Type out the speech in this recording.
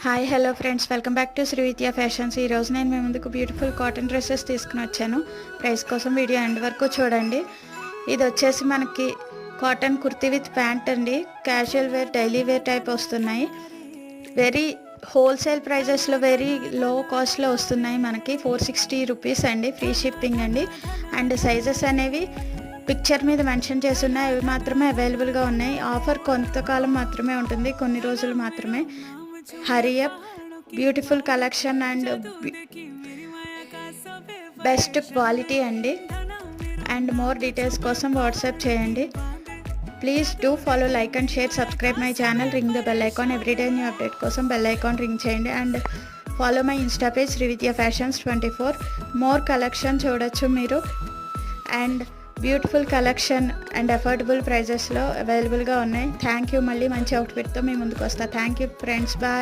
Hi hello friends, welcome back to Sri Vidya Fashions. ఈరోజు నేను మీ ముందుకు బ్యూటిఫుల్ కాటన్ డ్రెస్సెస్ తీసుకుని వచ్చాను. ప్రైస్ కోసం వీడియో ఎండ్ వరకు చూడండి. ఇది వచ్చేసి మనకి కాటన్ కుర్తీ విత్ ప్యాంట్ అండి. Casual wear, daily wear type వస్తున్నాయి. వెరీ హోల్సేల్ ప్రైజెస్లో వెరీ లో కాస్ట్లో వస్తున్నాయి. మనకి 460 రూపీస్ అండి. ఫ్రీ షిప్పింగ్ అండి. అండ్ సైజెస్ అనేవి పిక్చర్ మీద మెన్షన్ చేసి ఉన్నాయి. అవి మాత్రమే అవైలబుల్గా ఉన్నాయి. ఆఫర్ కొంతకాలం మాత్రమే ఉంటుంది, కొన్ని రోజులు మాత్రమే. Hurry up, beautiful collection and best quality అండి. అండ్ మోర్ డీటెయిల్స్ కోసం వాట్సాప్ చేయండి. Please do follow, like and share, subscribe my channel, ring the bell icon. Everyday new update కోసం బెల్ ఐకాన్ రింగ్ చేయండి. And follow my insta page Shri Vidya fashions 24. More collection చూడొచ్చు మీరు. And beautiful collection and affordable ప్రైజెస్లో అవైలబుల్గా ఉన్నాయి. Thank you. మళ్ళీ మంచి అవుట్ఫిట్తో మీ ముందుకు వస్తా. Thank you friends, bye.